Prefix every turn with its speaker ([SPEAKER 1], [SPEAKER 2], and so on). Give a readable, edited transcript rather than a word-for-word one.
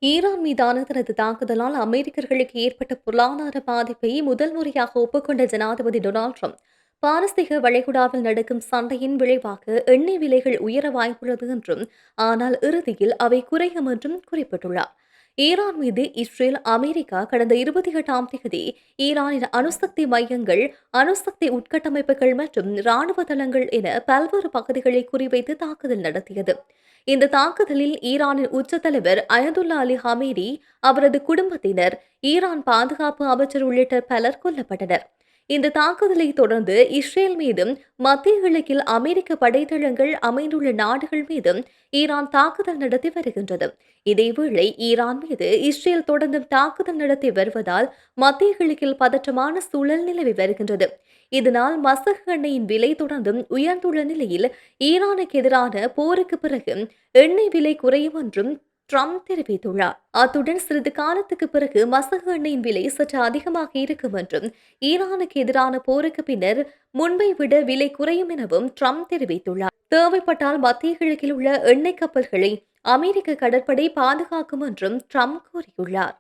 [SPEAKER 1] Iran மீதான தனது தாக்குதலால் அமெரிக்கர்களுக்கு ஏற்பட்ட பொருளாதார பாதிப்பை முதல் முறையாக ஒப்புக்கொண்ட ஜனாதிபதி டொனால்ட் ட்ரம்ப், பாரசீக வளைகுடாவில் நடக்கும் சண்டையின் விளைவாக எண்ணெய் விலைகள் உயர வாய்ப்புள்ளது என்றும், ஆனால் இறுதியில் அவை குறையும் என்றும் குறிப்பிட்டுள்ளார். ஈரான் மீது இஸ்ரேல், அமெரிக்கா கடந்த 28ஆம் தேதி ஈரானின் அணுசக்தி மையங்கள், அணுசக்தி உட்கட்டமைப்புகள் மற்றும் ராணுவ தளங்கள் என பல்வேறு பகுதிகளை குறிவைத்து தாக்குதல் நடத்தியது. இந்த தாக்குதலில் ஈரானின் உச்ச தலைவர் அயதுல்லா அலி ஹமேனி, அவரது குடும்பத்தினர், ஈரான் பாதுகாப்பு அமைச்சர் உள்ளிட்ட பலர் கொல்லப்பட்டனர். இந்த தாக்குதலை தொடர்ந்து இஸ்ரேல் மீதும், மத்திய கிழக்கில் அமெரிக்க படைத்தளங்கள் அமைந்துள்ள நாடுகள் மீதும் ஈரான் தாக்குதல் நடத்தி வருகின்றது. இதேவேளை ஈரான் மீது இஸ்ரேல் தொடர்ந்தும் தாக்குதல் நடத்தி வருவதால் மத்திய கிழக்கில் பதற்றமான சூழல் நிலவி வருகின்றது. இதனால் மசகு எண்ணெயின் விலை தொடர்ந்தும் உயர்ந்துள்ள நிலையில் ஈரானுக்கு எதிரான போருக்கு பிறகு எண்ணெய் விலை குறையும் என்றும் ட்ரம்ப் தெரிவித்துள்ளார். அத்துடன் சிறிது காலத்துக்கு பிறகு மசகு எண்ணெயின் விலை சற்று அதிகமாக இருக்கும் என்றும், ஈரானுக்கு எதிரான போருக்கு பின்னர் முன்பை விட விலை குறையும் எனவும் ட்ரம்ப் தெரிவித்துள்ளார். தேவைப்பட்டால் மத்திய கிழக்கில் உள்ள எண்ணெய் கப்பல்களை அமெரிக்க கடற்படை பாதுகாக்கும் என்றும் ட்ரம்ப் கூறியுள்ளார்.